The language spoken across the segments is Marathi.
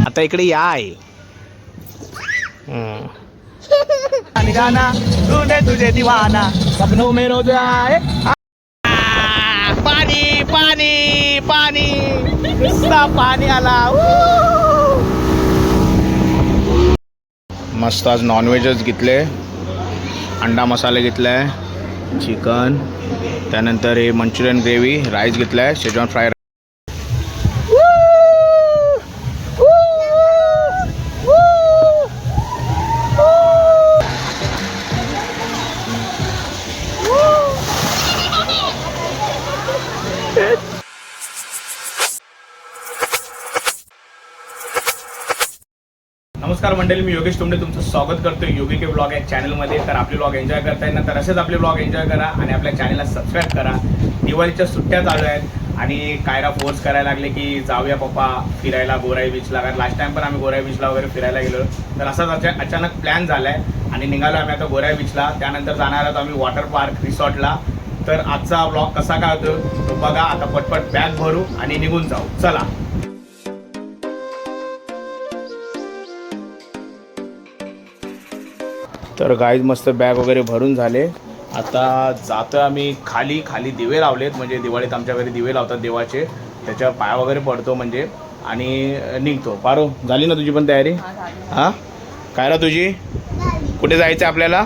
आता इकडे या आहे. गाना ढूंढे तुझे दीवाना सपनों में रोज आए. पाणी पाणी पाणी नुसता पाणी आला. मस्त आज नॉनव्हेजच घेतले. अंडा मसाले घेतलाय, चिकन, त्यानंतर हे मंचुरियन ग्रेव्ही, राईस घेतलाय, शेजवान फ्राय. नमस्कार मंडळी, मी योगेश तुमडे तुमचं स्वागत करतो योगी के ब्लॉग या चॅनलमध्ये. तर आपले ब्लॉग एन्जॉय करताय ना, तर असेच आपले ब्लॉग एन्जॉय करा आणि आपल्या चॅनलला सबस्क्राईब करा. दिवाळीच्या सुट्ट्या चालू आहेत आणि कायरा फोर्स करायला लागले की जाऊया पप्पा फिरायला गोराई बीचला. कारण लास्ट टाइम पण आम्ही गोराई बीचला वगैरे फिरायला गेलो. तर असाच अचानक प्लॅन झालाय आणि निघालो आम्ही आता गोराई बीचला. त्यानंतर जाणार आहोत आम्ही वॉटर पार्क रिसॉर्टला. तर आजचा ब्लॉग कसा काय होतो तो बघा. आता पटपट बॅग भरू आणि निघून जाऊ. चला. तर गाईज मस्त बॅग वगैरे भरून झाले. आता जातो आम्ही खाली. खाली दिवे लावलेत, म्हणजे दिवाळीत आमच्या घरी दिवे लावतात देवाचे. त्याच्यावर पाया वगैरे पडतो म्हणजे आणि निघतो. पारो झाली ना तुझी पण तयारी? हां काय रा तुझी? कुठे जायचं आपल्याला?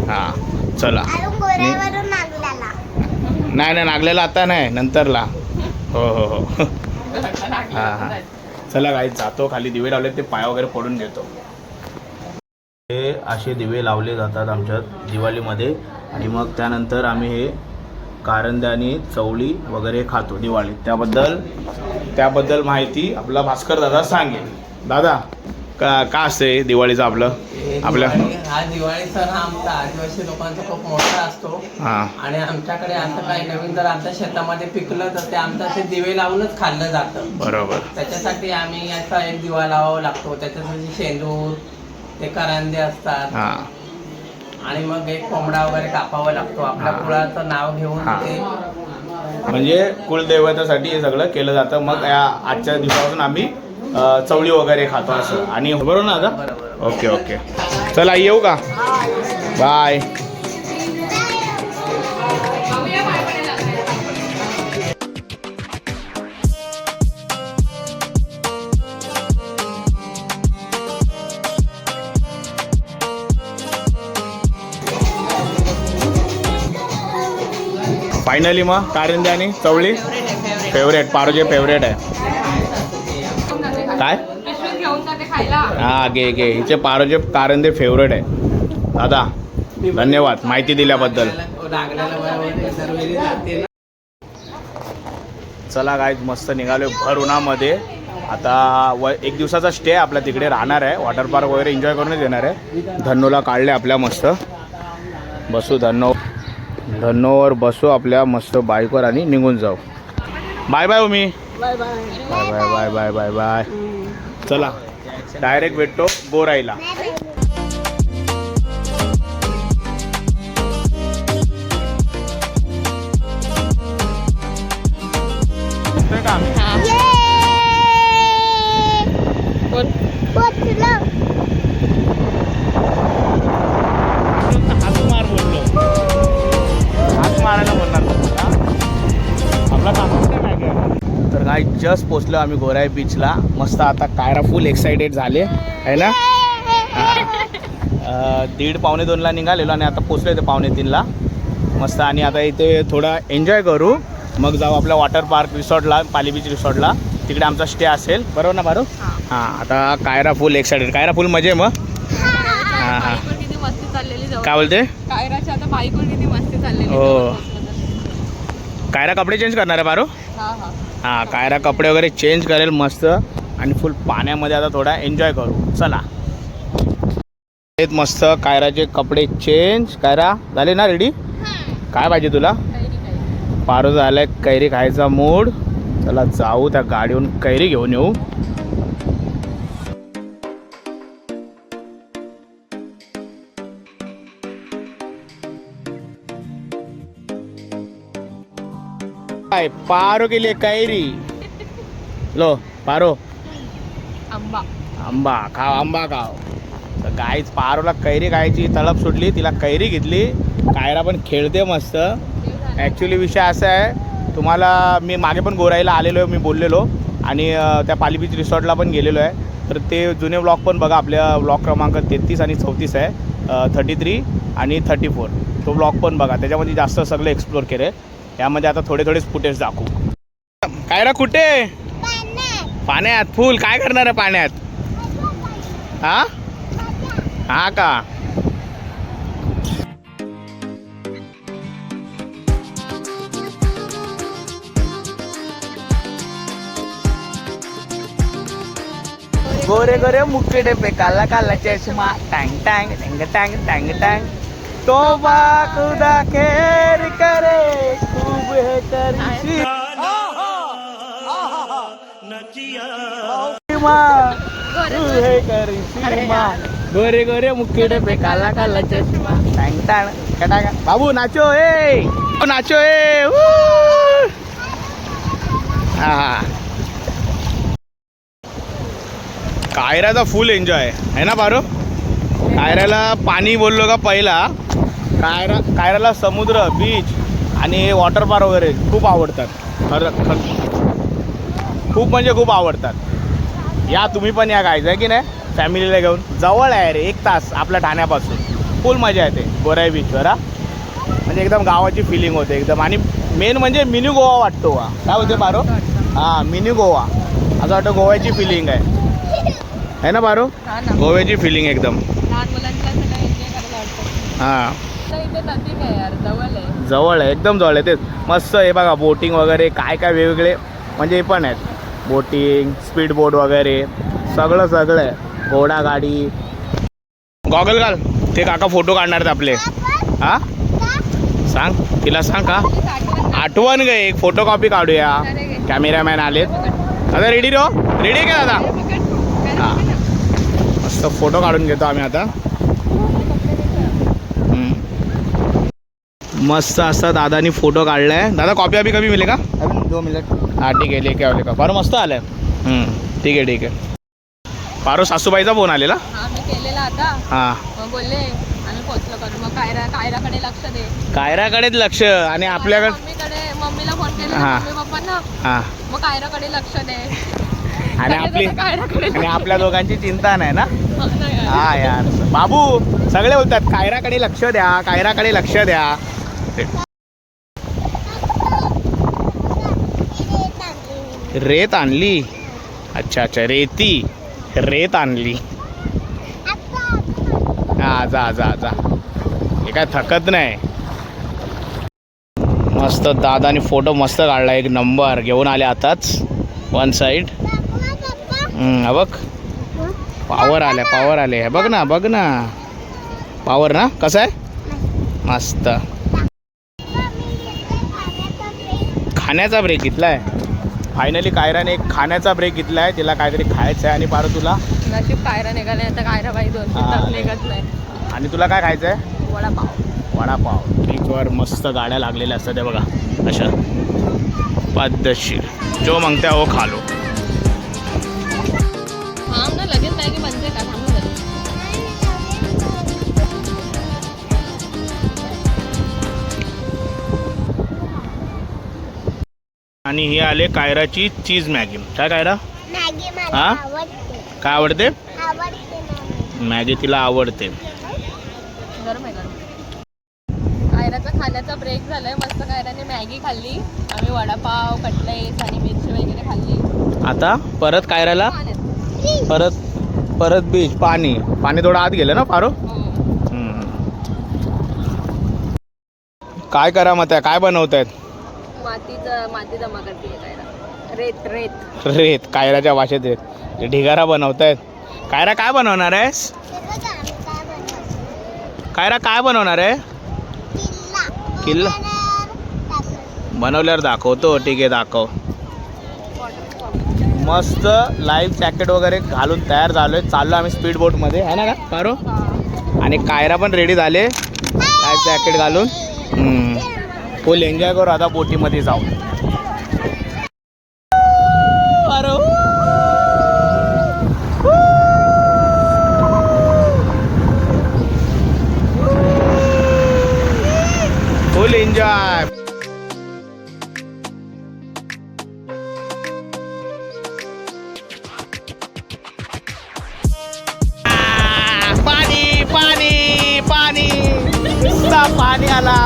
हां चला. नाही नाही नागलेला आता नाही, नंतरला. हो हो हो हां हां चला गाईज जातो. खाली दिवे लावलेत ते पाया वगैरे पडून घेतो. हे असे दिवे लावले जातात आमच्यात दिवाळीमध्ये आणि मग त्यानंतर आम्ही हे कारंद्या आणि चवळी वगैरे खातो दिवाळीत. त्याबद्दल माहिती आपला भास्कर दादा सांगेल. दादा का असते दिवाळीचं आपलं? हा दिवाळी सण हा आमचा आदिवासी लोकांचा खूप मोठा असतो. आणि आमच्याकडे असं काही नवीन जर आमच्या शेतामध्ये पिकलं तर ते आमचं असे दिवे लावूनच खाल्लं जातं. बरोबर. त्याच्यासाठी आम्ही असा एक दिवा लावावा लागतो. त्याच्यासाठी शेंदूर, ते करंदे असतात आणि मग एक कोंबडा वगैरे कापावा लागतो आपल्या कुळाचं नाव घेऊन. ते म्हणजे कुलदैवतासाठी हे सगळं केलं जातं. मग या आजच्या दिवसापासून आम्ही चवळी वगैरे खातो असं. आणि बरोबर ना आता? बरोबर. ओके ओके चला येऊ का? बाय. फायनली मग कारंदे आणि चवळी फेवरेट. पारोजे फेवरेट आहे. काय? हां घे घे. हिचे पारोजे कारंदे फेवरेट आहे. दादा धन्यवाद माहिती दिल्याबद्दल. चला गाईज मस्त निघालो भर उन्हामध्ये. आता एक दिवसाचा स्टे आपल्या तिकडे राहणार आहे. वॉटर पार्क वगैरे एन्जॉय करूनच येणार आहे. धन्नोला काढले आपल्या मस्त. बसू धन्नोवर बसू आपल्या मस्त बाईकवर आणि निघून जाऊ. Bye bye Umi. Bye bye bye bye bye bye bye. चला डायरेक्ट भेटतो गोराईला. तर काय जस्ट पोचलो आम्ही गोराई बीचला. मस्त आता कायरा फुल एक्साइटेड झाले आहे ना. 1:30-1:45 निघालेलो आणि आता पोचलो इथे 2:45 मस्त. आणि आता इथे थोडा एन्जॉय करू मग जाऊ आपल्या वॉटर पार्क रिसॉर्टला, पाली बीच रिसॉर्टला. तिकडे आमचा स्टे असेल. बरोबर ना बारो? हां आता Kaira full excited. Kaira full मजे मग. हां हां काय बोलते? कायराची आता बाईकवर किती मस्ती चाललेली. हो कायरा कपडे चेंज करणार आहे बारो? हां कायरा कपडे वगैरे चेंज करेल मस्त आणि फुल पाण्यामध्ये आता थोडा एन्जॉय करू. चला मस्त कायराचे कपडे चेंज. कायरा झाले ना रेडी? काय पाहिजे तुला? पारो झालाय कैरी खायचा मूड. चला जाऊ त्या गाडीवरून कैरी घेऊन येऊ. काय पारो के लिए कैरी लो पारो आंबा आंबा खाव आंबा खाव. तर गाईच पारोला कैरी खायची तळप सुटली, तिला कैरी घेतली. कायरा पण खेळते मस्त. ॲक्च्युली विषय असा आहे, तुम्हाला मी मागे पण गोराईला आलेलो आहे, मी बोललेलो आणि त्या पाली बीच रिसॉर्टला पण गेलेलो आहे. तर ते जुने व्लॉग पण बघा, आपल्या व्लॉग क्रमांक 33 आणि 34 आहे, 33 आणि 34. तो व्लॉग पण बघा, त्याच्यामध्ये जास्त सगळं एक्सप्लोर केलं. त्यामध्ये आता थोडे थोडेच फुटेज दाखवू. कायरा कुठे? पाण्यात. फुल काय करणार आहे पाण्यात? हा हा का? गोरे गोरे मुकड़े पे काला काला चश्मा, Tang Tang Tang Tang Tang Tang. तोबा खुदा खैर करे, खूब है करिश्मा. तू है करिश्मा. गोरे गोरे मुकड़े पे काला काला चश्मा, टैंग टैंग टैंग. बाबू नाचो ए, नाचो ए. हा कायराचा फुल एन्जॉय आहे ना पारो. कायराला पाणी बोललो का पहिला, कायराला समुद्र, बीच आणि वॉटर पार्क वगैरे खूप आवडतात. खूप म्हणजे खूप आवडतात. या तुम्ही पण या गायचं आहे की नाही, फॅमिलीला घेऊन. जवळ आहे रे, 1 तास आपल्या ठाण्यापासून. फुल मजा येते गोराई बीचवर. हा म्हणजे एकदम गावाची फिलिंग होते एकदम. आणि मेन म्हणजे मिनी गोवा वाटतो. काय होते पारो? हां मिनी गोवा असं वाटतं. गोव्याची फिलिंग आहे ना पारो? गोव्याची फिलिंग एकदम. लहान मुलांना सगळं एन्जॉय करायला वाटतं. हां तर इथे नदी काय यार, जवळ आहे. जवळ आहे, एकदम जवळ आहे. तेच मस्त आहे बघा. बोटिंग वगैरे काय काय वेगवेगळे म्हणजे हे पण आहेत. बोटिंग, स्पीड बोट वगैरे सगळं सगळं आहे. घोडा गाडी. गॉगल घाल, ते काका फोटो काढणार आहेत आपले. हां सांग, तिला सांग का आठवण ग, एक फोटो कॉपी काढूया. कॅमेरामॅन आलेत. दादा रेडी रो, रेडी आहे का दादा? हां मस्त फोटो काढून घेतो आम्ही आता. मस्त असा दादानी फोटो काढलाय. दादा कॉपी अभी कभी मिलेगा? अभी 2 मिनट. हां ठीक आहे, लेके आले का पारो. मस्त आलाय. ठीक आहे ठीक आहे. पारो सासूबाईचा फोन आलेला. हां मी केलेला आता. हां मग बोलले आम्ही पोचलो करू. मग कायराकडे लक्ष दे. कायराकडेच लक्ष आणि आपल्याकडे मम्मीला फोन केला, हां. मम्मी पप्पांना. हां मग कायराकडे लक्ष दे. आणि आणि आपल्या दोघांची चिंता नाही ना. नाही यार. हा यार बाबू सगळे बोलतात कायराकडे लक्ष द्या, कायराकडे लक्ष द्या. रेत आणली. अच्छा अच्छा रेत आणली. हा जा जा जा, हे काय थकत नाही. मस्त दादानी फोटो मस्त काढला, एक नंबर. घेऊन आले आताच 1 साईड. बघ पावर आले. हे बघ ना पावर ना. कसं आहे? मस्त. खाण्याचा ब्रेक घेतलाय फायनली. कायराने एक खाण्याचा ब्रेक घेतलाय. तिला काहीतरी खायचं आहे. आणि पारो तुला? नशीब कायरा निघाले, आता कायरा बाई 2 तास निघत नाही. आणि तुला काय खायचं आहे? वडापाव. बीचवर मस्त गाड्या लागलेल्या असतात ते बघा, अशा पद्धतशीर. जो मागत्या हो खा लो. थांब ना, लगेच मॅगी बनते का? थांबून झाली. आणि ही आले कायराची चीज मॅगी. काय कायरा? हा काय आवडते? मॅगी तिला आवडते. गरम आहे गरम. कायराचा खाण्याचा ब्रेक झालाय. मस्त कायराने मॅगी खाल्ली. आम्ही वडापाव, कटलेट आणि मिरची वगैरे खाल्ली. आता परत कायराला परत बीच. पाणी थोडं आत गेलं ना पारो. काय करा मग त्या काय बनवत आहेत? माती जमा करते कायरा. रेत कायराच्या भाषेत रेत. ढिगारा बनवतायत. कायरा काय बनवणार आहेस? कायरा काय बनवणार आहे? किल्ला बनवल्यावर दाखवतो. ठीक आहे दाखव. मस्त लाईफ जॅकेट वगैरे घालून तयार झालोय. चाललो आम्ही स्पीड बोटमध्ये, आहे ना का पारो? आणि कायरा पण रेडी झाले लाईफ जॅकेट घालून. फुल एन्जॉय करू आता बोटीमध्ये जाऊ. एन्जॉय. पाणी पाणी पाणी नुसता पाणी आला.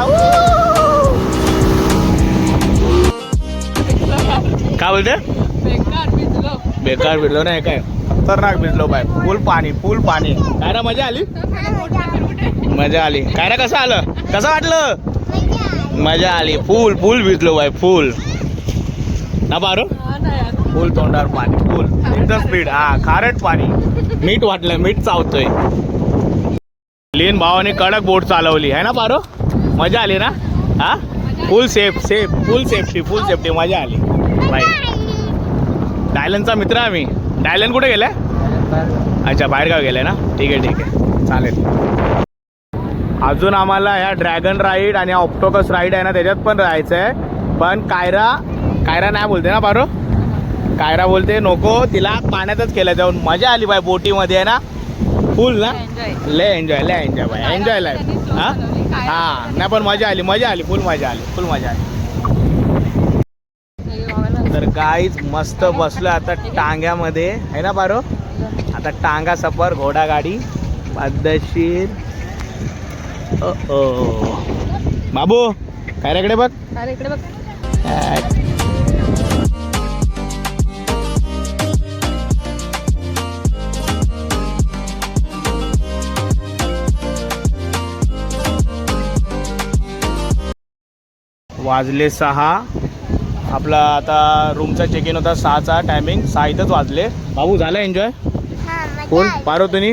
काय बोलते? बेकार भिजलो नाही काय, खतरनाक भिजलो बाय. फुल पाणी फुल पाणी. काय ना मजा आली, मजा आली. काय ना कसं आलं, कसं वाटलं? मजा आली. फुल फुल भिजलो बाय, फुल ना बारो. फुल तोंडावर पाणी, फुल एकदम स्पीड. हा खारट पाणी. मीठ वाटलं, मीठ चावतोय. लीन भावाने कडक बोट चालवली आहे ना बारो. मजा आली ना. हा फुल सेफ सेफ, फुल सेफ्टी, फुल सेफ्टी. मजा आली बाय. डायलनचा मित्र आम्ही. डायलन कुठे गेलाय? अच्छा बाहेरगाव गेलाय ना. ठीक आहे ठीक आहे चालेल. अजून आम्हाला ह्या ड्रॅगन राईड आणि ऑक्टोपस राईड आहे ना त्याच्यात पण राहायचं आहे. पण कायरा नाही बोलते ना बारो. कायरा बोलते नको, तिला पाण्यातच केलं जाऊन. मजा आली बाय बोटीमध्ये आहे ना. फुल ना. ले एन्जॉय बाय. Enjoy life. हा नाही पण मजा आली, मजा आली. फुल मजा आली, फुल मजा आली. तर गाईज मस्त बसलो आता टांग्यामध्ये आहे ना बारो. आता टांगा सफर, घोडा गाडी पद्धतशीर. बाबू काय रेकडे बघ. इकडे बघ. वाजले 6. आपला आता रूमचा चेक इन होता 6चा टायमिंग. 6 इथंच वाजले. बाबू झालं एन्जॉय फुल पारो तुम्ही.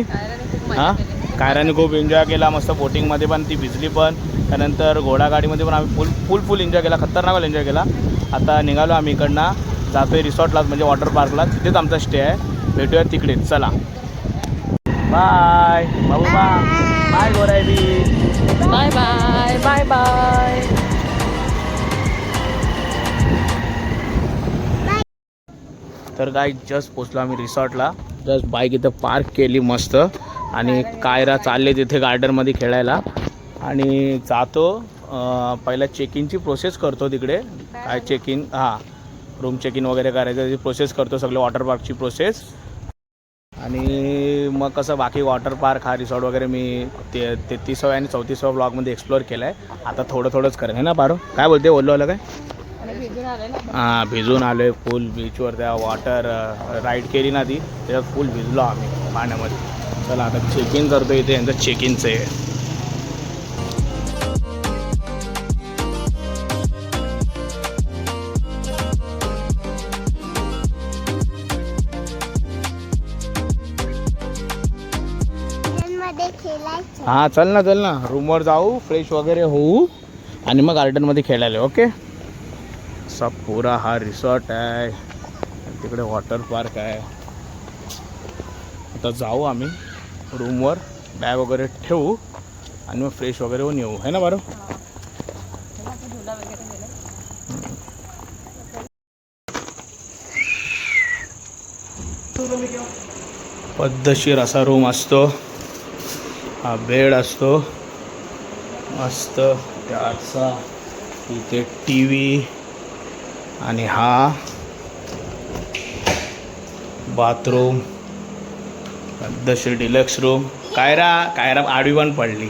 हां कायराने खूप एन्जॉय केला मस्त बोटिंगमध्ये पण. ती भिजली पण. त्यानंतर घोडागाडीमध्ये पण आम्ही फुल एन्जॉय केला. खतरनाक एन्जॉय केला. आता निघालो आम्ही इकडनं, जातोय रिसॉर्टलाच म्हणजे वॉटर पार्कला. तिथेच आमचा स्टे आहे. भेटूया तिकडे. चला बाय बाबू. बाय बाय गोरायबी. Bye bye bye bye. तर काय जस्ट पोचलो आम्ही रिसॉर्टला. जस्ट बाईक इथं पार्क केली मस्त. आणि कायरा चालले तिथे गार्डनमध्ये खेळायला. आणि जातो पहिला चेक इनची प्रोसेस करतो तिकडे. काय चेक इन, हां रूम चेक इन वगैरे करायचं ती प्रोसेस करतो. सगळे वॉटर पार्कची प्रोसेस. आणि मग कसं बाकी वॉटर पार्क हा रिसॉर्ट वगैरे मी 33व्या आणि 34व्या ब्लॉगमध्ये एक्सप्लोअर केलं आहे. आता थोडंच करेन आहे ना बारो. काय बोलते ओल्लो आलं काय. हां भिजून आलो आहे फुल बीचवर. त्या वॉटर राईड केली ना ती, त्याच्यात फुल भिजलो आम्ही पाण्यामध्ये. चला आता चेक इन करतो. इथे यांचं चेक इनचं आहे. हां चल ना रूमवर जाऊ, फ्रेश वगैरे होऊ आणि मग गार्डनमध्ये खेळायला. ओके. असा पुरा हा रिसॉर्ट आहे. तिकडे वॉटर पार्क आहे. आता जाऊ आम्ही रूमवर, बॅग वगैरे ठेवू आणि मग फ्रेश वगैरे होऊन येऊ है ना बरं. पद्धतशीर असा रूम असतो. हा बेड असतो मस्त त्याचा. इथे टी व्ही आणि हा बाथरूम. पद्धतशीर डिलक्स रूम. कायरा आडवी पण पडली.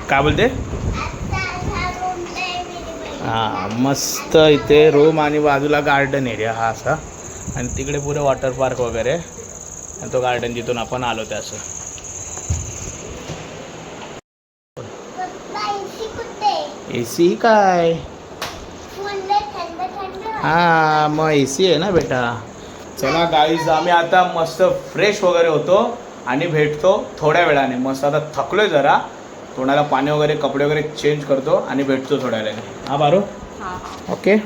काय बोलते. हां मस्त इथे रूम आणि बाजूला गार्डन एरिया हा असा. आणि तिकडे पुरे वॉटर पार्क वगैरे आणि तो गार्डन जिथून आपण आलो ते असं. AC काय. हां मग AC आहे ना बेटा. चला गाईज आम्ही आता मस्त फ्रेश वगैरे होतो आणि भेटतो थोड्या वेळाने. मस्त आता थकलोय जरा. तोंडाला पाणी वगैरे कपडे वगैरे चेंज करतो आणि भेटतो थोड्या वेळाने. हां बारो. ओके.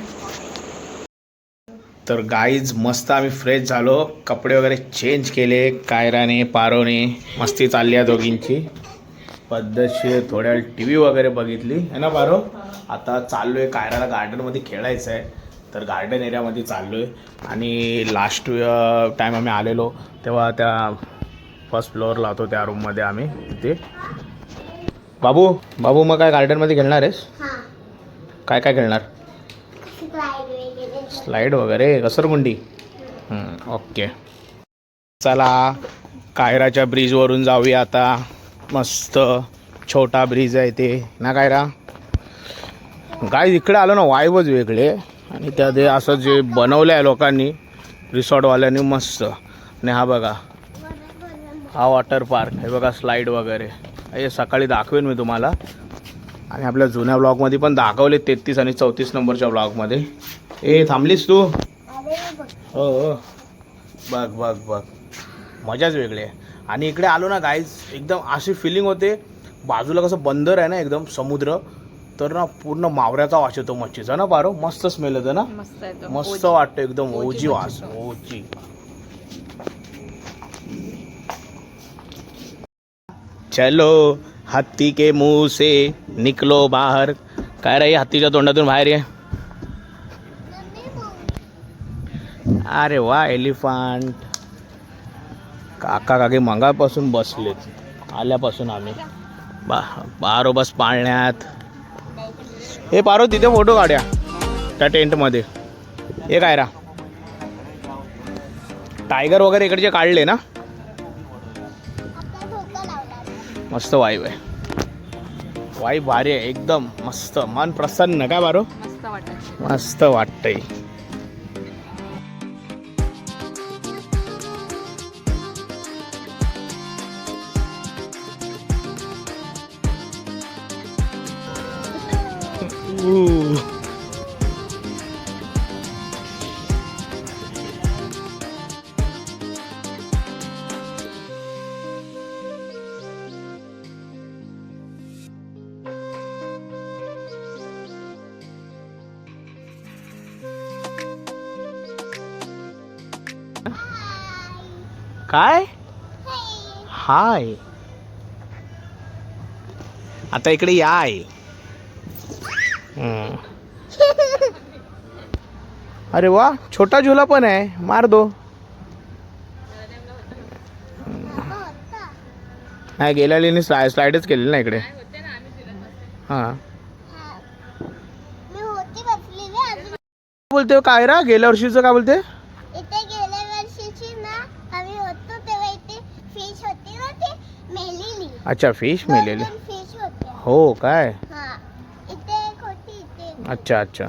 तर गाईज मस्त आम्ही फ्रेश झालो, कपडे वगैरे चेंज केले. कायराने पारोने मस्ती चालली आहे दोघींची. पद्धतशीर थोड्या वेळ TV वगैरे बघितली है ना बारो. आता चाललो आहे कायराला गार्डनमध्ये खेळायचं आहे. तर गार्डन एरियामध्ये चाललो आहे. आणि लास्ट टाईम आम्ही आलेलो तेव्हा त्या फर्स्ट फ्लोअरला होतो त्या रूममध्ये आम्ही. तिथे बाबू बाबू मग काय गार्डनमध्ये खेळणार आहेस? काय काय खेळणार? स्लाईड वगैरे घसरगुंडी. ओके चला कायराच्या ब्रिजवरून जाऊया आता. मस्त छोटा ब्रिज आहे ते ना कायरा. काय इकडे आलो ना वाईबच वेगळे. आणि त्या ते असं जे बनवलं आहे लोकांनी रिसॉर्टवाल्यांनी मस्त. आणि हा बघा हा वॉटर पार्क. हे बघा स्लाईड वगैरे. हे सकाळी दाखवेन मी तुम्हाला. आणि आपल्या जुन्या ब्लॉगमध्ये पण दाखवले 33 आणि 34 नंबरच्या ब्लॉगमध्ये. ए थांबलीस तू? हो हो बघ बघ बघ मजाच वेगळी आहे. आणि इकडे आलो ना गाईज एकदम अशी फिलिंग होते. बाजूला कसं बंदर आहे ना एकदम समुद्र. तर ना पूर्ण मावऱ्याचा वास येतो मच्छीचा ना पारो. मस्त स्मेल येतो ना. मस्त वाटतं एकदम ओजी वास. ओजी चलो हत्ती के मुंह से निकलो बाहर. काय रे हत्तीच्या तोंडातून बाहेर ये. अरे वा एलिफंट. काका काकी मंगापासून बसलेत आल्यापासून आम्ही पारो बस पाळण्यात. हे पारो तिथे फोटो काढूया त्या टेंटमध्ये. हे काय रा टायगर वगैरे इकडचे काढले ना. मस्त वाईब आहे. वाईब भारी आहे एकदम मस्त. मन प्रसन्न काय बारो. मस्त वाटतंय. काय हाय. आता इकडे या आहे. अरे वा छोटा झुला पण आहे. मार दो. नाही गेल्याने स्लाइडच केलेली ना इकडे. हां बोलते हो काय रा गेल्या वर्षीचं काय बोलते. अच्छा फिश मेलेली. हो काय. अच्छा अच्छा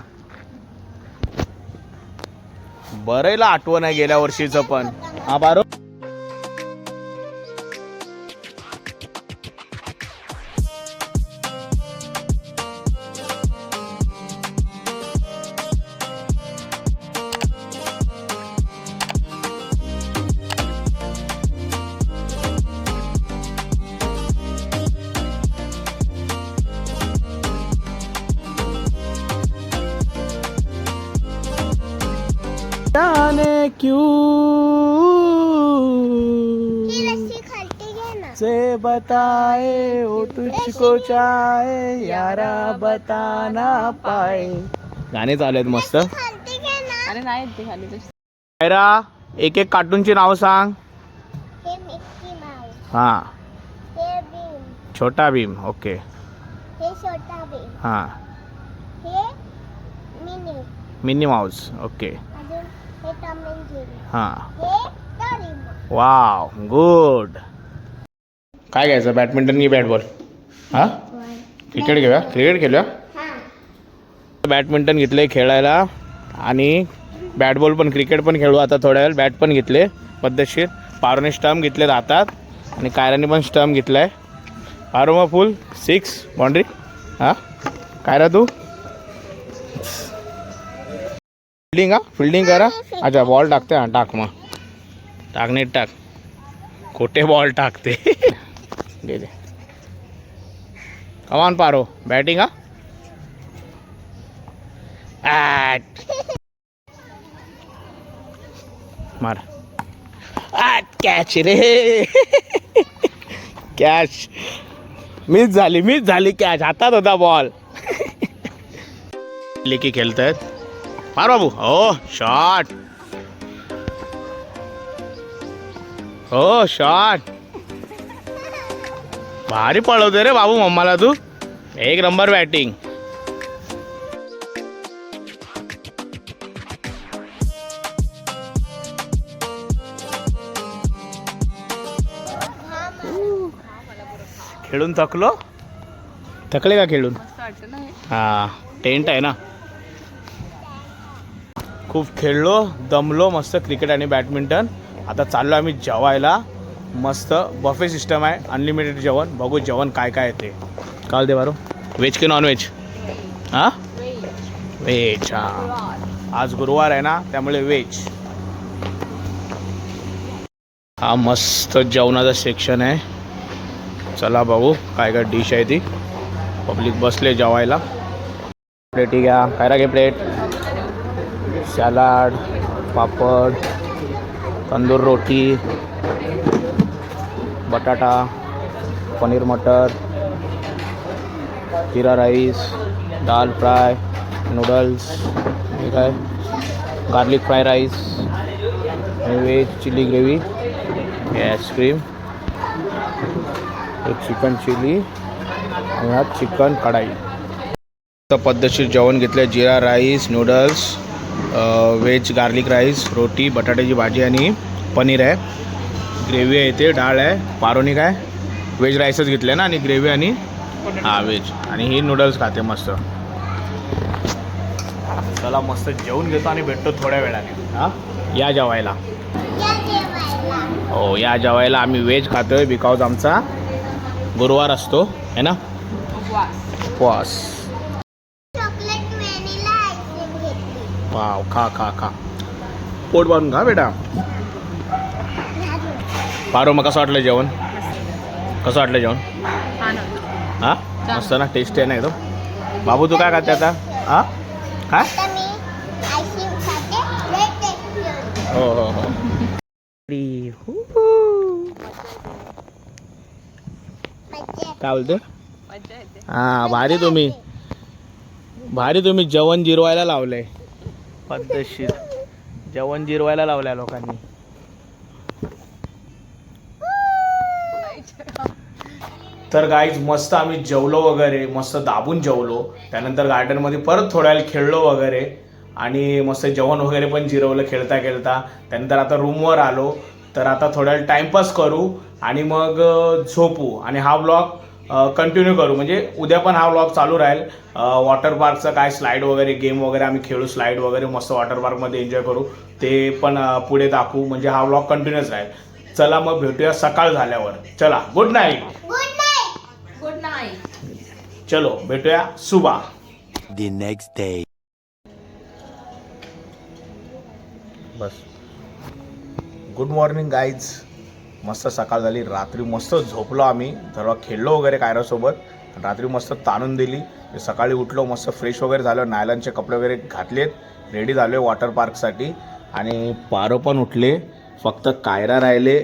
बरेला आठवण आहे गेल्या वर्षीचं पण. हा बारो जाने क्यों से बताए वो तुझको चाहे यारा बता ना पाए. गाणे चालू आहेत मस्त. अरे नाही ते खाली कायरा एक एक कार्टूनची नाव सांग. हा छोटा भीम. ओके हा मिनी माऊस. ओके हा वाव गुड. काय घ्यायचं बॅडमिंटन की बॅट बॉल. हा क्रिकेट घेऊया. क्रिकेट खेळूया. बॅडमिंटन घेतले खेळायला आणि बॅट बॉल पण क्रिकेट पण खेळू आता थोड्या वेळ. बॅट पण घेतले पद्धतशीर. पारोने स्टंप घेतलेत हातात आणि कायराने पण स्टंप घेतलाय. पारो मग फुल 6 बाउंड्री. हा कायरा तू फिल्डिंग. हा फिल्डिंग करा. अच्छा बॉल टाकते. हां टाक मग टाक नीट टाक. खोटे बॉल टाकते. गेले. कमान पारो बॅटिंग. हा मार. कॅच रे. कॅच मिस झाली कॅच. हातात होता बॉल. लेकी खेळतायत. मार बाबू. हो शॉट. हो शॉट. भारी पळवतोय रे बाबू मम्माला तू. एक नंबर बॅटिंग. खेळून थकले का खेळून? हा टेंट आहे ना. खूप खेळलो, दमलो मस्त क्रिकेट आणि बॅडमिंटन. आता चाललो आम्ही जेवायला. मस्त बफे सिस्टम आहे, अनलिमिटेड जेवण. बघू जेवण काय काय येते. काल दे बारो, व्हेज की नॉन व्हेज? हां व्हेज. हां आज गुरुवार आहे ना, त्यामुळे व्हेज. हा मस्त जेवणाचा सेक्शन आहे. चला बघू काय काय डिश आहे ती. पब्लिक बसले जेवायला. प्लेटी घ्या, काय राखे प्लेट. सॅलाड, पापड, तंदूर रोटी, बटाटा, पनीर मटर, जीरा राईस, दाल फ्राय, नूडल्स, ठीक आहे, garlic fry rice, veg chilli gravy, ice cream, एक चिकन चिली आणि हा चिकन कढाई. पद्धतशीर जेवण घेतलं. जीरा rice, noodles, veg garlic rice, रोटी, बटाट्याची भाजी आणि पनीर आहे. ग्रेव्ही आहे, इथे डाळ आहे. पारोनी काय व्हेज राईसच घेतले ना, आणि ग्रेव्ही आणि हां व्हेज. आणि ही नूडल्स खाते मस्त. चला मस्त जेवून घेतो आणि भेटतो थोड्या वेळाने. हां या जेवायला. हो या जेवायला. आम्ही व्हेज खातोय बिकॉज आमचा गुरुवार असतो है ना, उपवास. वाव खा खा खा, पोट भरून खा बेटा. पारो मग कसं वाटलं जेवण? कसं वाटलं जेवण? हां मस्त ना, टेस्टी आहे ना एकदम. बाबू तू काय खाते आता? हां काय? हो हो हो. काय बोलते? हां भारी तुम्ही जेवण जिरवायला लावलंय. पद्धतशीर जेवण जिरवायला लावलंय लोकांनी. तर गाईज मस्त आम्ही जेवलो वगैरे, मस्त दाबून जेवलो. त्यानंतर गार्डनमध्ये परत थोड्या वेळ खेळलो वगैरे आणि मस्त जेवण वगैरे पण जिरवलं खेळता खेळता. त्यानंतर आता रूमवर आलो. तर आता थोड्या वेळ टाईमपास करू आणि मग झोपू आणि हा व्लॉग कंटिन्यू करू. म्हणजे उद्या पण हा व्लॉग चालू राहील. वॉटर पार्कचं काय स्लाईड वगैरे गेम वगैरे आम्ही खेळू, स्लाईड वगैरे मस्त वॉटर पार्कमध्ये एन्जॉय करू. ते पण पुढे दाखवू. म्हणजे हा व्लॉग कंटिन्यूच राहील. चला मग भेटूया सकाळ झाल्यावर. चला गुड नाईट. Good night. चलो भेटूया सुबह. The next day. Bus good morning guys. मस्त सकाळ झाली. रात्री मस्त झोपलो आम्ही, थोडं खेळलो वगैरे कायरासोबत. रात्री मस्त ताणून दिली. सकाळी उठलो, मस्त फ्रेश वगैरे झालो, नायलॉनचे कपडे वगैरे घातलेत, रेडी झालो आहे वॉटर पार्कसाठी. आणि पारो पण उठले, फक्त कायरा राहिले.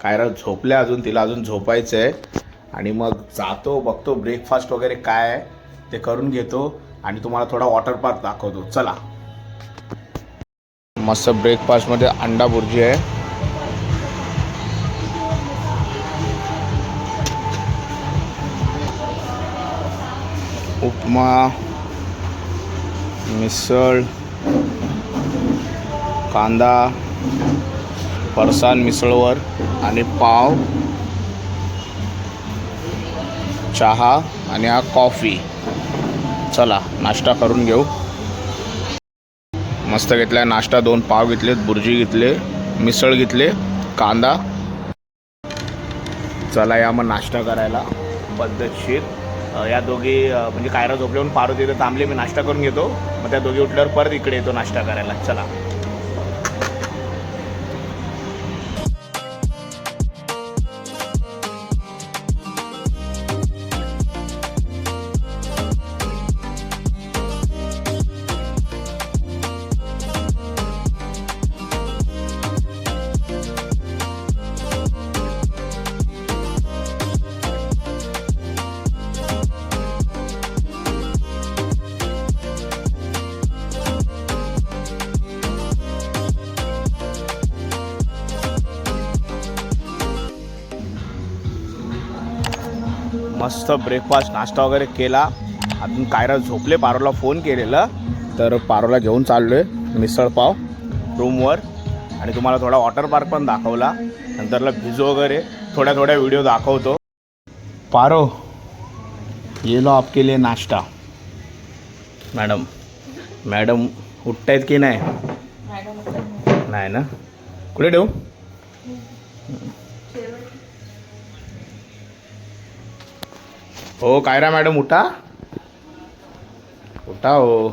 कायरा झोपल्या अजून, तिला अजून झोपायचं आहे. आणि मग जातो बघतो ब्रेकफास्ट वगैरे काय आहे ते करून घेतो आणि तुम्हाला थोडा वॉटर पार्क दाखवतो. चला. मस्त ब्रेकफास्टमध्ये अंडा भुर्जी आहे, उपमा, मिसळ, कांदा, फरसाण मिसळवर आणि पाव, चहा आणि हा कॉफी. चला नाश्ता करून घेऊ. मस्त घेतला आहे नाश्ता. 2 पाव घेतलेत, भुर्जी घेतले, मिसळ घेतले, कांदा. चला या मग नाश्ता करायला पद्धतशीर. या दोघी म्हणजे कायरा झोपल्यावर पारो तिथे थांबले, मी नाश्ता करून घेतो. मग त्या दोघी उठल्यावर परत इकडे येतो नाश्ता करायला. चला. मस्त ब्रेकफास्ट नाश्ता वगैरे केला. अजून कायरा झोपले. पारोला फोन केलेला तर पारोला घेऊन चाललो आहे मिसळपाव रूमवर. आणि तुम्हाला थोडा वॉटर पार्क पण दाखवला. नंतरला भिजो वगैरे थोड्या व्हिडिओ दाखवतो. पारो ये लो आपके लिए नाश्ता. मॅडम उठतायत की नाही? नाही ना. कुठे ठेवू? हो कायरा मॅडम उठा हो.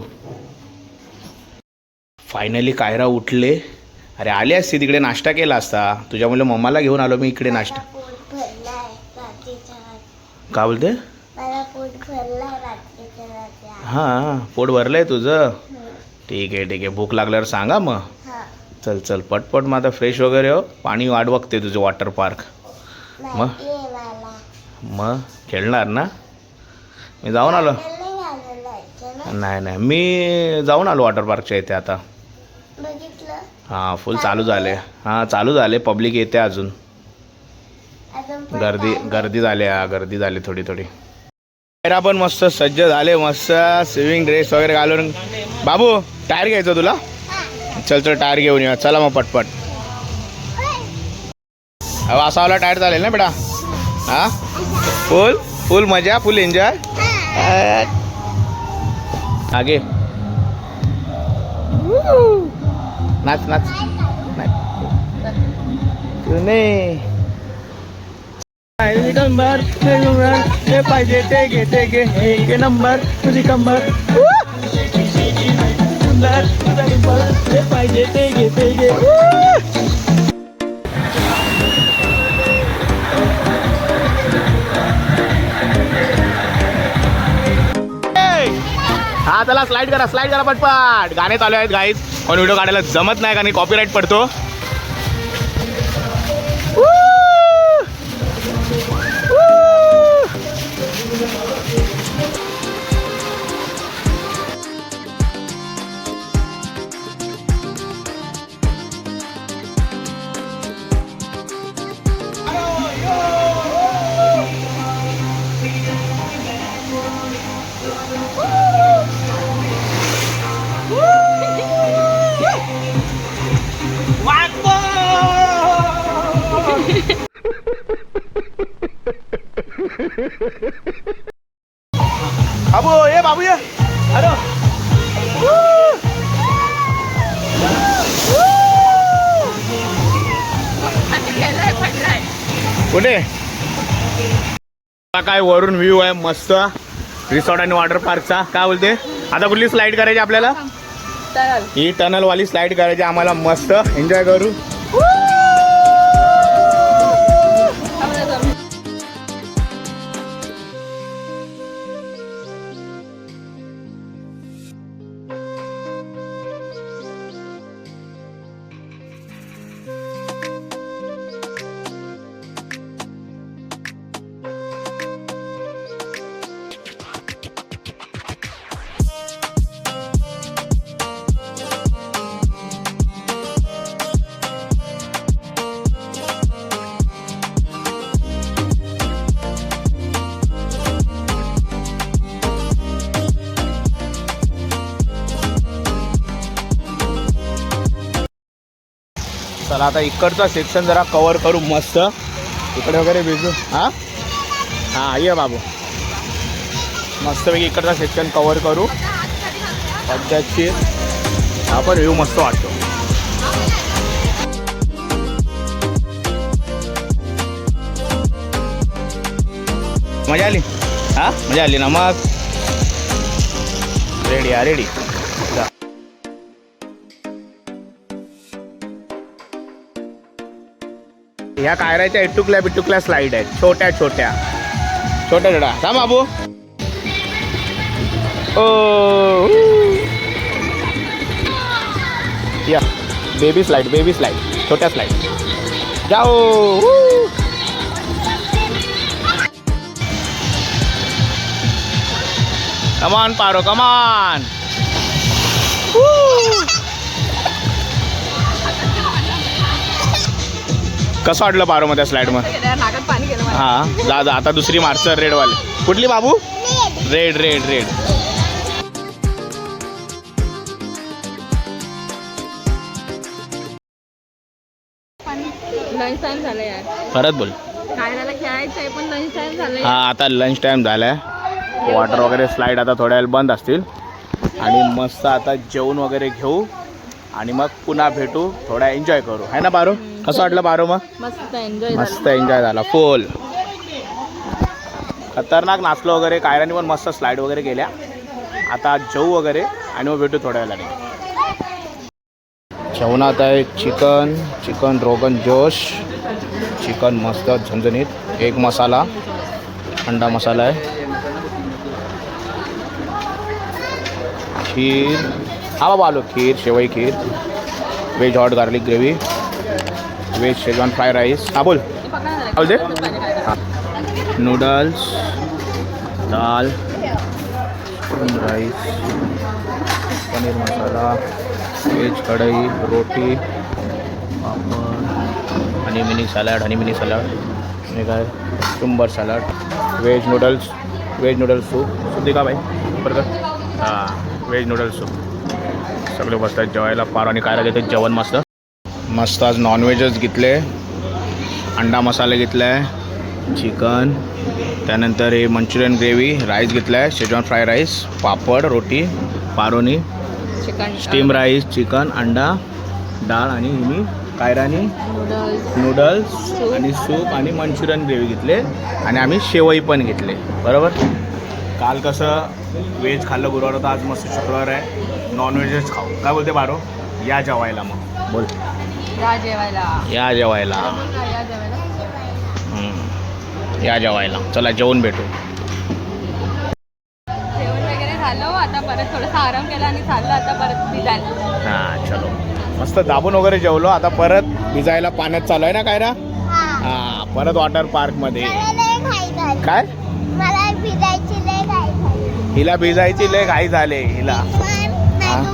फायनली कायरा उठले. अरे आली असती तिकडे नाश्ता केला असता. तुझ्यामुळे मम्माला घेऊन आलो मी इकडे नाश्ता. का बोलते? हां पोट भरलंय तुझं. ठीक आहे भूक लागल्यावर सांगा मग. चल पटपट मग आता फ्रेश वगैरे हो. पाणी वाट बघते तुझं वॉटर पार्क. मग खेळणार ना? मी जाऊन आलो. नाही मी जाऊन आलो वॉटर पार्कच्या इथे आता. हां फुल चालू झाले. पब्लिक येते अजून. गर्दी झाली थोडी. कायरा पण मस्त सज्ज झाले. मस्त स्विमिंग ड्रेस वगैरे घालून. बाबू टायर घ्यायचं तुला? चल टायर घेऊन या. चला मग पटपट. असा वाला टायर चालेल ना बेटा? हां फुल मजा फुल एन्जॉय. आगे नाच नंबर हे पाहिजे ते घे हे नंबर तुझी कंबर. हे पाहिजे ते घे. हा चला स्लाइड करा पटपट. गाणे चालू आहेत गाईज. पण व्हिडिओ काढायला जमत नाही कारण कॉपीराईट पडतो. बाबू ये. अरे कुठे काय वरून व्ह्यू आहे मस्त रिसॉर्ट आणि वॉटर पार्कचा. काय बोलते? आता कुठली स्लाइड करायची आपल्याला? ही टनल वाली स्लाइड करायची आम्हाला. मस्त एन्जॉय करू. चला आता इकडचा सेक्शन जरा कवर करू मस्त. इकडे वगैरे भिजू. हां ये बाबू. मस्तपैकी इकडचा सेक्शन कवर करू. पद्धतशीर हा पण व्ह्यू मस्त वाटतो. मजा आली ना मग. रेडी. ह्या कायराच्या इटुकल्या स्लाइड आहेत. छोट्या का बाबू? ओ या बेबी स्लाइड छोट्या स्लाइड. जाओ. कमान पारो कमान. कसं वाटलं बारोमध्ये स्लाईड मग? नाकात पाणी गेलं मला. हां जा आता दुसरी मार्चर रेडवाले. कुठली बाबू? Red red red. Lunch time झालं यार. परत बोल. कायराला खेळायचं आहे पण लंच टाइम झालं. हां आता लंच टाईम झाला आहे. वॉटर वगैरे स्लाईड आता थोड्या वेळ बंद असतील आणि मस्त आता जेवण वगैरे घेऊ आणि मग पुन्हा भेटू, थोडा एन्जॉय करू है ना बारो? कसं वाटलं बारो मग? मस्त एन्जॉय मस्त एन्जॉय झाला फुल. खतरनाक नाचलो वगैरे. कायराने पण मस्त स्लाईड वगैरे केल्या. आता जेवू वगैरे आणि मग भेटू थोड्या वेळाने. जेवणात आहे चिकन रोगन जोश. चिकन मस्त झणझणीत. एक मसाला अंडा मसाला आहे. खीर. हा बाबा आलो. खीर शेवई खीर. Veg hot garlic gravy. Veg Schezwan fry rice. हा बोल दे. नूडल्स दाल राईस पनीर मसाला व्हेज कढई रोटी पापड हनी मिनी सॅलड आणि काय चुंबर सॅलड. व्हेज नूडल्स सूप दे का भाई बरं. हां व्हेज नूडल्स सूप. सगळे बसतात जेवायला. पार आणि काय घेतात जेवण मस्त आज नॉनव्हेजच घेतले. अंडा मसाला घेतला आहे. चिकन त्यानंतर हे मंचुरियन ग्रेव्ही राईस घेतला आहे. शेजवान फ्राय राईस पापड रोटी पारोनी चिकन स्टीम राईस चिकन अंडा डाळ आणि मी कायरानी नूडल्स आणि सूप आणि मंचुरियन ग्रेव्ही घेतले आणि आम्ही शेवई पण घेतले. बरोबर. काल कसं व्हेज खाल्लं गुरुवार होता. आज मस्त शुक्रवार आहे. नॉनव्हेजच खाऊ. काय बोलते बारो? या जेवायला मग बोल. या जेवायला. या जेवायला. या जेवायला. चला जेवून भेटू. जेवण वगैरे झालं. आता परत थोडासा आराम केला आणि चाललं आता परत भिजायला. हां चलो. मस्त दाबून वगैरे जेवलो. आता परत भिजायला पाण्यात चालू आहे ना कायरा? हां परत वॉटर पार्कमध्ये. काय? मला भिजायची लय घाई झाली. हिला भिजायची लय घाई झाले हिला.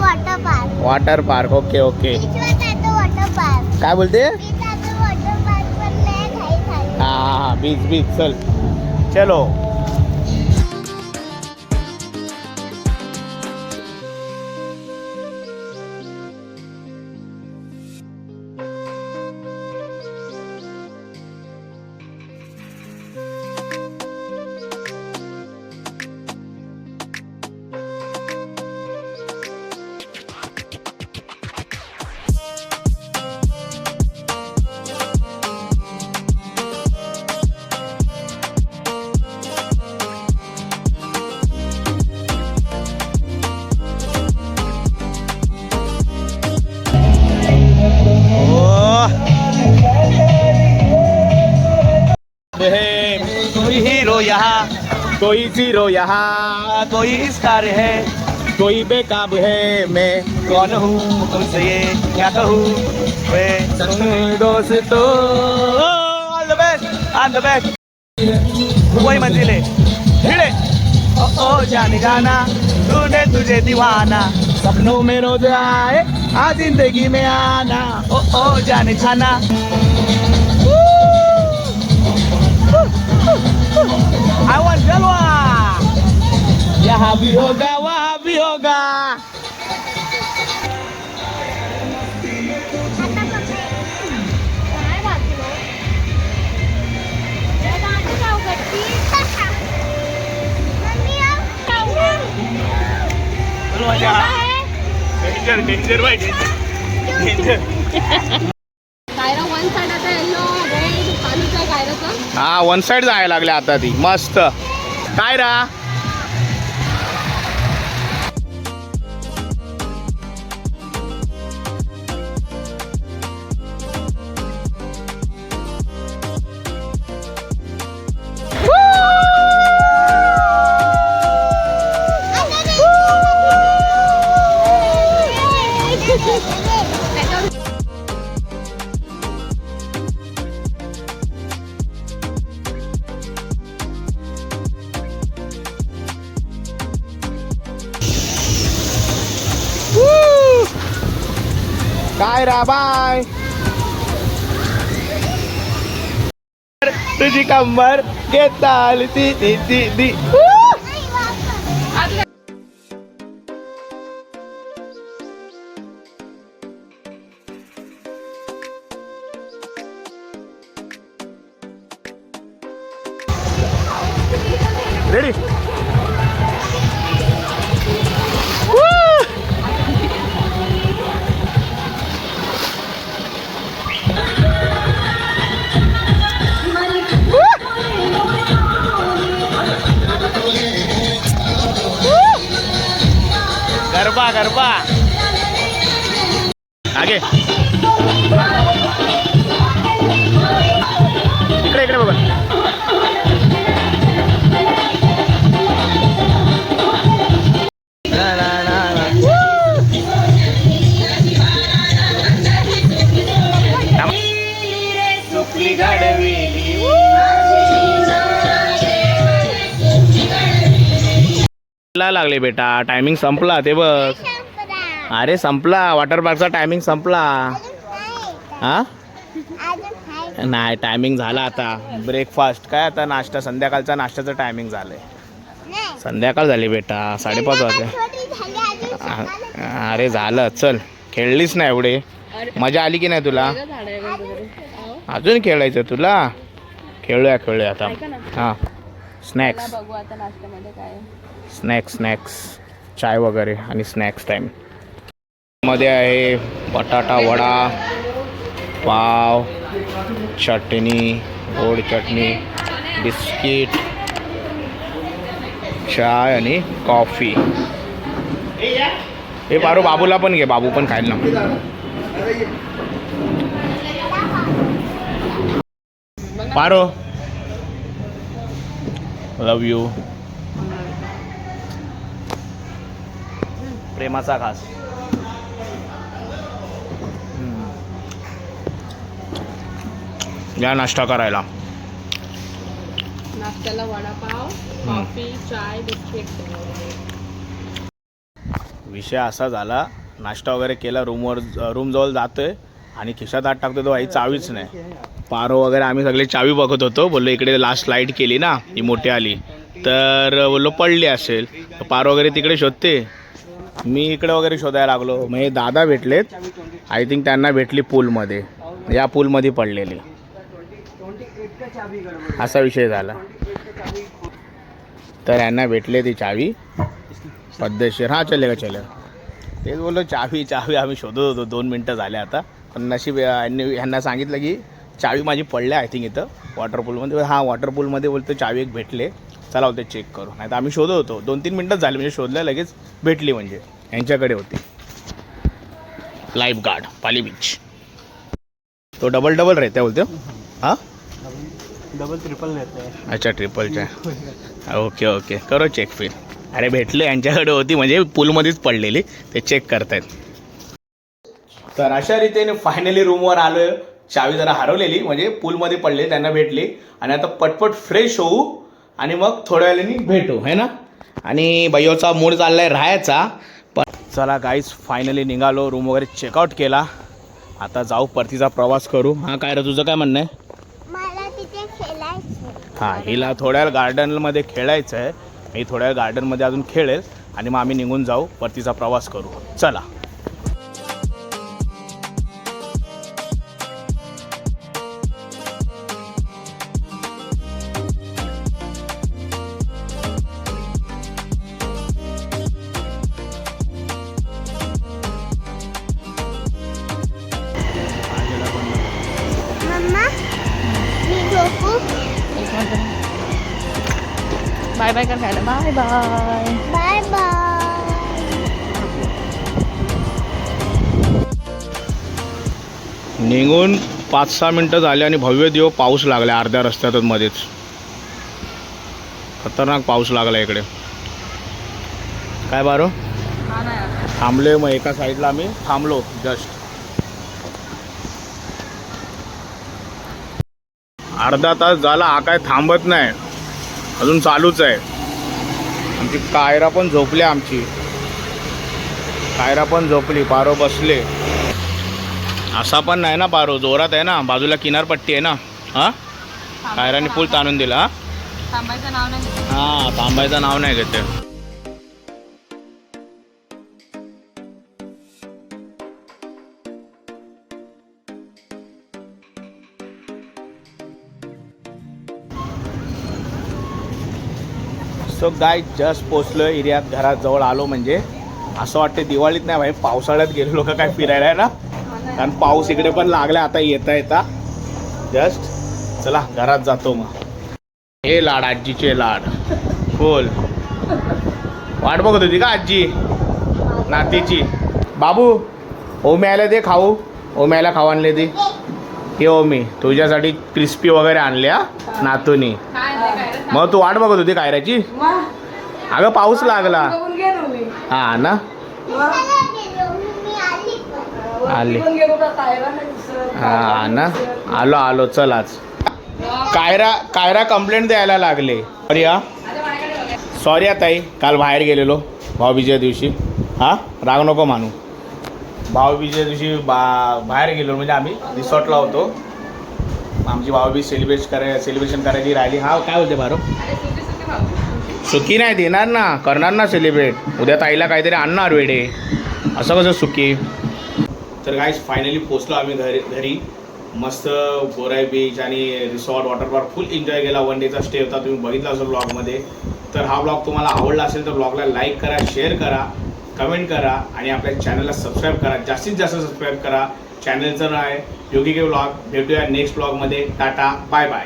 Water park. Water park okay okay. Water park. काय बोलते? वॉटर पार्क पण लय घाई झाली. हां बीच चल चलो. कोई हीरो यहाँ कोई जीरो यहाँ कोई स्टार है कोई बेकाब है. मैं कौन हूँ तुमसे ये क्या कहूँ. मैं दोस्तों ऑल द बेस्ट वही मंजिल है. भिड़े ओ जाने जाना तूने तुझे दीवाना सपनों में रोज आए आज जिंदगी में आना. ओ जाने जाना. I want जलवा. यहाँ भी होगा वहाँ भी होगा. Danger by danger. Kaira one side आता येलो रेड चालूच आहे कायराचं. हा वन साइड जायला लागले आता ती मस्त. कायरा कायरा बाय. तुझी कंबर घेता आली ती ती ती ती. रेडी. गरबा गरबा आगे इकडे इकडे बघा. सुकली गाडविली लागले बेटा. टायमिंग संपला ते बघ. अरे संपला वॉटर पार्कचा टायमिंग संपला. हा नाही टायमिंग झाला आता. ब्रेकफास्ट काय आता नाश्ता संध्याकाळचा नाश्त्याचं टायमिंग झालंय. संध्याकाळ झाली बेटा 5:30 वाजले. अरे झालं चल. खेळलीस ना एवढे. मजा आली की नाही तुला. अजून खेळायचं तुला. खेळूया खेळूया आता. हां स्नॅक्स बघू आता नाश्त्यामध्ये काय. स्नॅक्स चाय वगैरे आणि स्नॅक्स टाईम मध्ये आहे बटाटा वडा, पाव, चटणी, गोड चटणी, बिस्किट, चाय आणि कॉफी. हे पारू बाबूला पण घे. बाबू पण खायला ना. पारो लव यू. प्रेमाचा घास. या नाश्ता करायला. नाश्त्याला वडापाव, कॉफी, चाय, बिस्किट. विषय असा झाला नाश्ता वगैरे केला. रूमजवळ जातोय आणि खिशात हात टाकतो तो आई चावीच नाही. पारो वगैरे आम्ही सगळे चावी बघत होतो. बोललो इकडे लास्ट लाईट केली ना ही मोठी आली तर बोललो पडली असेल. पारो वगैरे तिकडे शोधते. मी इकडे वगैरे शोधायला लागलो. मग हे दादा भेटलेत. आय थिंक त्यांना भेटली पूलमध्ये. या पूलमध्ये पडलेली. असा विषय झाला. तर यांना भेटले ती चावी पद्धतशीर. हां चले तेच बोललो चावी आम्ही शोधत होतो. 2 मिनटं झाले आता. पण नशीब ह्यांना सांगितलं की चावी माझी पडल्या आय थिंक इथं वॉटरपूलमध्ये. हां वॉटरपूलमध्ये बोलतो चावी एक भेटले. चला होते चेक करू. नाही तर आम्ही शोधत होतो. 2-3 मिनटंच झाले म्हणजे शोधल्या लगेच भेटली. म्हणजे यांच्याकडे होती. Life guard Pali beach. तो डबल रहता बोलतो. हां डबल ट्रिपल रहता है. अच्छा ट्रिपलच्या. ओके करो चेक फिर. अरे भेटले यांच्याकडे होती म्हणजे पूलमध्येच पडलेली. ते चेक करतायत. तर अशा रीतीने फायनली रूमवर आलोय. चावी जरा हरवलेली म्हणजे पूलमध्ये पडले त्यांना भेटली. आणि आता पटपट फ्रेश होऊ आणि मग थोड्या वेळाने भेटू है ना. आणि भैयाचा मूड चाललाय राहायचा. पण चला गाईज फायनली निघालो. रूम वगैरे चेकआउट केला. आता जाऊ परतीचा प्रवास करू. हां काय रे तुझं काय म्हणणं आहे. मला तिथे खेळायचं. हां हिला थोड्या वेळ गार्डनमध्ये खेळायचं आहे. मी थोड्या वेळ गार्डनमध्ये अजून खेळेल आणि मग आम्ही निघून जाऊ परतीचा प्रवास करू. चला. मम्मा मी झोपू. बाय बाय कर खायला. Bye bye. Bye bye. निघून 5-6 मिनटं झाले आणि भव्य देव पाऊस लागला. अर्ध्या रस्त्यातच मध्येच खतरनाक पाऊस लागला इकडे. काय बारो थांबले. मग एका साईडला आम्ही थांबलो जस्ट. अर्धा तास झाला. हा काय थांबत नाही. अजून चालूच आहे. आमची कायरा पण झोपली. कायरा पण झोपली. पारो बसले. असा पण नाही ना पारो. जोरात आहे ना. बाजूला किनारपट्टी आहे ना. हां कायराने फुल ताणून दिला हा? थांबायचं नाव नाही घेत. हा थांबायचं नाव नाही घेते. सो गाय जस्ट पोचलो एरियात, घरात जवळ आलो. म्हणजे असं वाटतं दिवाळीत नाही भाई, पावसाळ्यात गेलो लोक काय फिरायला आहे ना, कारण पाऊस इकडे पण लागला आता येता जस्ट. चला घरात जातो मग. हे लाड आजीचे लाड फुल वाट बघत होती का आजी नातीची. बाबू ओम्याला दे खाऊ, ओम्याला खाऊ आणले ते. हे ओमी तुझ्यासाठी क्रिस्पी वगैरे आणल्या नातूनी. मग तू वाट बघत होती कायराची. अगं पाऊस लागला हा ना. आली हा ना. आलो चल. आज कायरा कंप्लेंट द्यायला लागले. सॉरी ताई, काल बाहेर गेलेलो भाऊबीजेच्या दिवशी. हा राग नको मानू. भाऊबीजेच्या दिवशी बाहेर गेलो, म्हणजे आम्ही रिसॉर्टला होतो. आमची भाऊबीज सेलिब्रेशन करायची राहिली. हा काय होते बारो, सुकी नाही देणार ना, करणार ना सेलिब्रेट. उद्या ताईला काहीतरी आणणार वेडे, असं कसं सुकी. तर गाईज फायनली पोचलो आम्ही घरी. मस्त गोराई बीच आणि रिसॉर्ट वॉटर पार्क फुल एन्जॉय केला. 1 डेचा स्टे होता, तुम्ही बघितला असेल ब्लॉगमध्ये. तर हा ब्लॉग तुम्हाला आवडला असेल तर ब्लॉगला लाईक करा, शेअर करा, कमेंट करा आणि आपल्या चॅनलला सबस्क्राईब करा. जास्तीत जास्त सबस्क्राईब करा. चॅनलचं नाव आहे योगी के ब्लॉग. भेटूया नेक्स्ट ब्लॉगमध्ये. Tata bye bye.